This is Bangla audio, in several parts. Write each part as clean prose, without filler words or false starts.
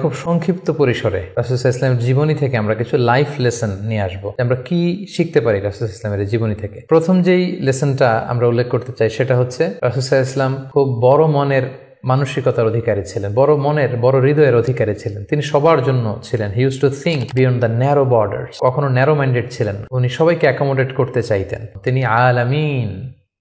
খুব সংক্ষিপ্ত পরিসরে রাসূল সাল্লাল্লাহু আলাইহি ওয়াসাল্লামের জীবনী থেকে আমরা কিছু লাইফ লেসন নিয়ে আসবো। আমরা কি শিখতে পারি রাসূল সাল্লাল্লাহু আলাইহি ওয়াসাল্লামের জীবনী থেকে। প্রথম যেই লেসনটা আমরা উল্লেখ করতে চাই সেটা হচ্ছে রাসূল সাল্লাল্লাহু আলাইহি ওয়াসাল্লাম খুব বড় মনের মানসিকতার অধিকারী ছিলেন, বড় হৃদয়ের অধিকারী ছিলেন। তিনি সবার জন্য ছিলেন। He use to think beyond the narrow borders. কখনো ন্যারো মাইন্ডেড ছিলেন। উনি সবাইকে অ্যাকোমোডেট করতে চাইতেন। তিনি আলামিন,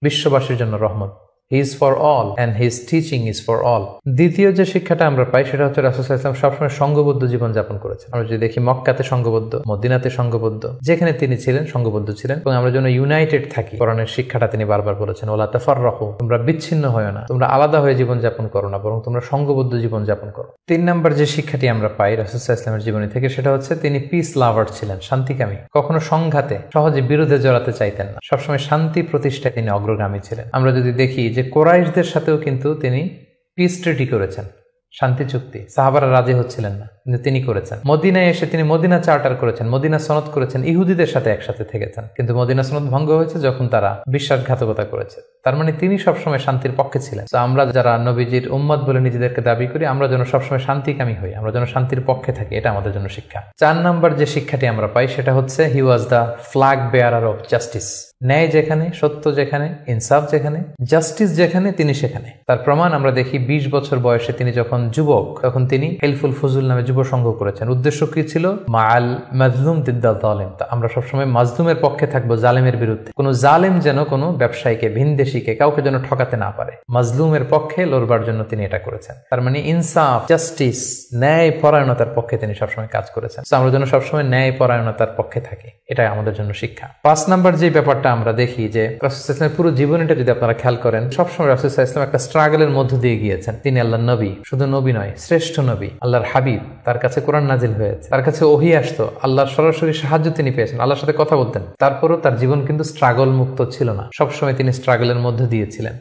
বিশ্ববাসীর জন্য রহমত। He is for all and his teaching is for all. দ্বিতীয় যে শিক্ষাটা আমরা পাই সেটা হচ্ছে রাসূল সাল্লাল্লাহু আলাইহি ওয়াসাল্লাম সবসময় সংঘবদ্ধ জীবন যাপন করেছেন। আমরা যদি দেখি মক্কাতে সংঘবদ্ধ, মদিনাতে সংঘবদ্ধ, যেখানে তিনি ছিলেন সংঘবদ্ধ ছিলেন। এবং আমরা যেন ইউনাইটেড থাকি, কোরআনের শিক্ষাটা তিনি বারবার বলেছেন, ওয়ালা তাফাররাকু, তোমরা বিচ্ছিন্ন হয়ো না, তোমরা আলাদা হয়ে জীবন যাপন করো না, বরং তোমরা সংঘবদ্ধ জীবন যাপন করো। 3 নম্বর যে শিক্ষাটি আমরা পাই রাসূল সাল্লাল্লাহু আলাইহি ওয়াসাল্লামের জীবনী থেকে সেটা হচ্ছে তিনি পিস লাভার ছিলেন, শান্তিকামী। কখনো সংঘাতে সহজে বিরোধে জড়াতে চাইতেন না। সবসময় শান্তি প্রতিষ্ঠায় তিনি অগ্রগামী ছিলেন। আমরা যদি দেখি যে কুরাইশদের সাথেও কিন্তু তিনি পিস ট্রিটি করেছেন, শান্তি চুক্তি। সাহাবারা রাজি হচ্ছিলেন না, কিন্তু তিনি করেছেন। মদিনায় এসে তিনি মদিনা চার্টার করেছেন, মদিনা সনদ করেছেন, ইহুদিদের সাথে একসাথে থেকেছেন। কিন্তু মদিনা সনদ ভঙ্গ হয়েছে যখন তারা বিশ্বাসঘাতকতা করেছে। তার মানে তিনি সবসময় শান্তির পক্ষে ছিলেন। তো আমরা যারা নবীজির উম্মত বলে নিজেদেরকে দাবি করি, আমরা যেন সবসময় শান্তিকামী হই, আমরা যেন শান্তির পক্ষে থাকি, এটা আমাদের জন্য শিক্ষা। 4 নম্বর যে শিক্ষাটি আমরা পাই সেটা হচ্ছে he was the flag bearer of justice. ন্যায় যেখানে, সত্য যেখানে, ইনসাফ যেখানে, জাস্টিস যেখানে, তিনি সেখানে। তার প্রমাণ আমরা দেখি 20 বছর বয়সে তিনি যখন যুবক, তখন তিনি হেলফুল ফুজুল নামে যুব সংঘ করেছেন। উদ্দেশ্য কি ছিল? মাআল মাজলুম দিদ্দাল জালিম। আমরা সবসময় মাজলুমের পক্ষে থাকবো, জালেমের বিরুদ্ধে। কোনো জালেম যেন কোনো ব্যবসায়ীকে, ভিনদেশীকে, কাউকে যেন ঠকাতে না পারে, মাজলুমের পক্ষে লড়বার জন্য তিনি এটা করেছেন। তার মানে ইনসাফ, জাস্টিস, ন্যায় পরায়ণতার পক্ষে তিনি সবসময় কাজ করেছেন। আমরা যেন সবসময় ন্যায় পরায়ণতার পক্ষে থাকি, এটাই আমাদের জন্য শিক্ষা। 5 নম্বর যে ব্যাপারটা আমরা দেখি যে রাসূল সাল্লাল্লাহু আলাইহি ওয়াসাল্লামের পুরো জীবনীটা যদি আপনারা খেয়াল করেন, সবসময় রাসূল সাল্লাল্লাহু আলাইহি ওয়াসাল্লাম একটা স্ট্রাগলের মধ্য দিয়ে গিয়েছেন। তিনি আল্লাহর নবী, শুধু নবী নয়, শ্রেষ্ঠ নবী, আল্লাহর হাবিব। তার কাছে কোরআন নাজিল হয়েছে, তার কাছে ওহী আসতো, আল্লাহর সরাসরি সাহায্য তিনি পেয়েছেন, আল্লাহর সাথে কথা বলতেন। তারপরও তার জীবন কিন্তু স্ট্রাগল মুক্ত ছিল না। সবসময় তিনি স্ট্রাগলের মধ্য দিয়েছিলেন।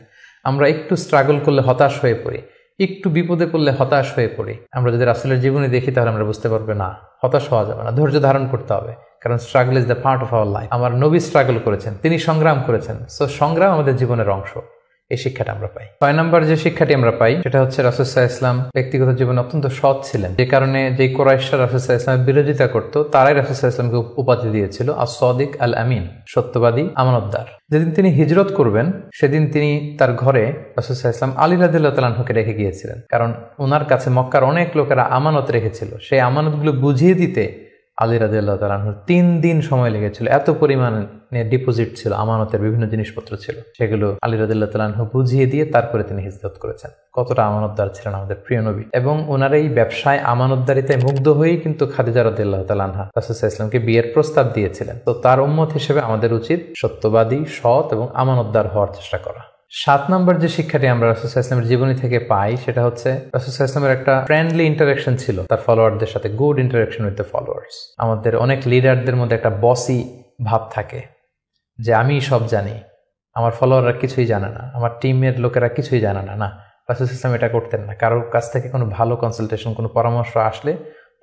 আমরা একটু স্ট্রাগল করলে হতাশ হয়ে পড়ি, একটু বিপদে পড়লে হতাশ হয়ে পড়ি। আমরা যদি রাসূলের জীবনী দেখি তাহলে আমরা বুঝতে পারবো না, হতাশ হওয়া যাবে না, ধৈর্য ধারণ করতে হবে। কারণ struggle is the part of our life. আমার নবী স্ট্রাগল করেছেন, তিনি সংগ্রাম করেছেন। সো সংগ্রাম আমাদের জীবনের অংশ। এই শিক্ষাটা আমরা পাই। 6 নম্বর যে শিক্ষাটি আমরা পাই সেটা হচ্ছে রাসূল সাল্লাল্লাহু আলাইহি ওয়াসাল্লাম ব্যক্তিগত জীবনে অত্যন্ত সৎ ছিলেন। যে কারণে যে কুরাইশরা রাসূল সাল্লাল্লাহু আলাইহি ওয়াসাল্লামের বিরোধিতা করত, তারাই রাসূল সাল্লাল্লাহু আলাইহি ওয়াসাল্লামকে উপাধি দিয়েছিল আস-সাদিক আল আমিন, সত্যবাদী, আমানতদার। যেদিন তিনি হিজরত করবেন সেদিন তিনি তার ঘরে রাসূল সাল্লাল্লাহু আলাইহি ওয়াসাল্লাম আলী রাদিয়াল্লাহু তাআলা আনহুকে রেখে গিয়েছিলেন। কারণ ওনার কাছে মক্কার অনেক লোকেরা আমানত রেখেছিল। সেই আমানতগুলো বুঝিয়ে দিতে আলী রাদিয়াল্লাহু তাআলা আনহুর 3 দিন সময় লেগেছিল। এত পরিমাণে ডিপোজিট ছিল, আমানতের বিভিন্ন জিনিসপত্র ছিল, সেগুলো আলী রাদিয়াল্লাহু তাআলা আনহু বুঝিয়ে দিয়ে তারপরে তিনি হিজরত করেছেন। কতটা আমানতদার ছিলেন আমাদের প্রিয় নবী। এবং ওনার এই ব্যবসায় আমানতদারিতায় মুগ্ধ হয়েই কিন্তু খাদিজা রাদিয়াল্লাহু তাআলা আনহা রাসূল সাল্লাল্লাহু আলাইহি ওয়াসাল্লামকে বিয়ের প্রস্তাব দিয়েছিলেন। তো তার উম্মত হিসেবে আমাদের উচিত সত্যবাদী, সৎ এবং আমানতদার হওয়ার চেষ্টা করা। 7 নম্বর যে শিক্ষাটি আমরা রাসূল সাল্লাল্লাহু আলাইহি ওয়াসাল্লামের জীবনী থেকে পাই সেটা হচ্ছে রাসূল সাল্লাল্লাহু আলাইহি ওয়াসাল্লামের একটা ফ্রেন্ডলি ইন্টারঅ্যাকশন ছিল তার ফলোয়ারদের সাথে, good interaction with the followers. আমাদের অনেক লিডারদের মধ্যে একটা বসি ভাব থাকে যে আমি সব জানি, আমার ফলোয়াররা কিছুই জানে না, আমার টিমের লোকেরা কিছুই জানে না। না, রাসূল সাল্লাল্লাহু আলাইহি ওয়াসাল্লাম এটা করতেন না। কারোর কাছ থেকে কোনো ভালো কনসালটেশন, কোনো পরামর্শ আসলে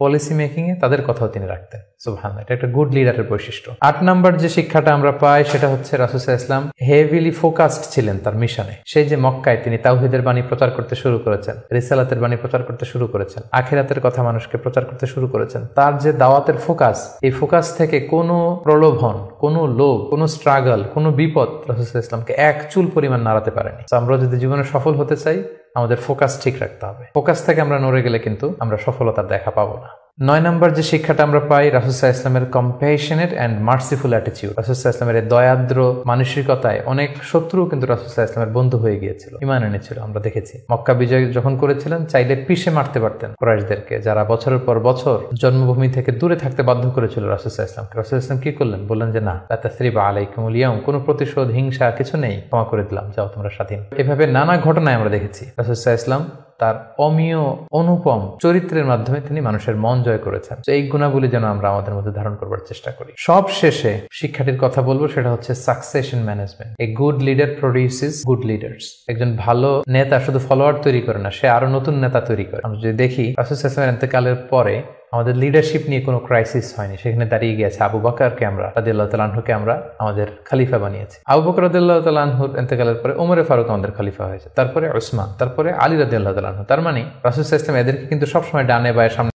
পলিসি মেকিং এ তাদের কথাও তিনি রাখতেন। সুবহানাল্লাহ, এটা একটা গুড লিডারের বৈশিষ্ট্য। 8 নম্বর যে শিক্ষাটা আমরা পাই সেটা হচ্ছে রাসূল সাল্লাল্লাহু আলাইহি ওয়াসাল্লাম হেভিলি ফোকাসড ছিলেন তার মিশনে। সেই যে মক্কায় তিনি তাওহীদের বাণী প্রচার করতে শুরু করেছেন, রিসালাতের বাণী প্রচার করতে শুরু করেছেন, আখিরাতের কথা মানুষকে প্রচার করতে শুরু করেছেন। তার যে দাওয়াতের ফোকাস, এই ফোকাস থেকে কোনো প্রলোভন, কোনো লোভ, কোনো স্ট্রাগল, কোনো বিপদ রাসূল সাল্লাল্লাহু আলাইহি ওয়াসাল্লামকে এক চুল পরিমাণ নাড়াতে পারেনি। আমরা যদি জীবনে সফল হতে চাই আমাদের ফোকাস ঠিক রাখতে হবে। ফোকাস থেকে আমরা নড়ে গেলে কিন্তু আমরা সফলতার দেখা পাবো না। 9 নম্বর যে শিক্ষাটা আমরা পাই রাসূল সাল্লাল্লাহু আলাইহি ওয়াসাল্লামের কম্প্যাশনেট এন্ড মার্সিফুল অ্যাটিটিউড। রাসূল সাল্লাল্লাহু আলাইহি ওয়াসাল্লামের দয়াদ্র মানসিকতায় অনেক শত্রু কিন্তু রাসূল সাল্লাল্লাহু আলাইহি ওয়াসাল্লামের বন্ধু হয়ে গিয়েছিল, ঈমান এনেছিল। আমরা দেখেছি মক্কা বিজয় যখন করেছিলেন চাইলে পিষে মারতে পারতেন কুরাইশদেরকে, যারা বছরের পর বছর জন্মভূমি থেকে দূরে থাকতে বাধ্য করেছিল রাসূল সাল্লাল্লাহু আলাইহি ওয়াসাল্লামকে। রাসূল সাল্লাল্লাহু আলাইহি ওয়াসাল্লাম কি করলেন? বললেন যে না, লা তাসরিবা আলাইকুমুল ইয়াউম, কোনো প্রতিশোধ, হিংসা কিছু নেই, ক্ষমা করে দিলাম, যাও তোমরা স্বাধীন। এভাবে নানা ঘটনায় আমরা দেখেছি রাসূল সাল্লাল্লাহু আলাইহি ওয়াসাল্লাম তার অমীয় অনুপম চরিত্রের মাধ্যমে তিনি মানুষের মন জয় করেছেন। তো এই গুণাবলী যেন আমরা আমাদের মধ্যে ধারণ করবার চেষ্টা করি। সব শেষে শিক্ষাটির কথা বলবো সেটা হচ্ছে succession management. A good leader produces good leaders. একজন ভালো নেতা শুধু ফলোয়ার তৈরি করে না, সে আরো নতুন নেতা তৈরি করে। আমরা যদি দেখি রাসূল সাল্লাল্লাহু আলাইহি ওয়াসাল্লামের ইন্তেকালের পরে আমাদের লিডারশিপ নিয়ে কোনো ক্রাইসিস হয়নি, সেখানে দাঁড়িয়ে গিয়েছে আবু বকরকে আমরা রাদিয়াল্লাহু তাআলা আনহুকে আমরা আমাদের খলিফা বানিয়েছি। আবু বকর রাদিয়াল্লাহু তাআলা আনহুর ইন্তেকালের পরে ওমরে ফারুক আমাদের খলিফা হয়েছে, তারপরে উসমান, তারপরে আলী রাদিয়াল্লাহু তাআলা আনহু। তার মানে রাসূল সাল্লাল্লাহু আলাইহি ওয়াসাল্লাম এদেরকে কিন্তু সবসময় ডানে বায়ে সামনে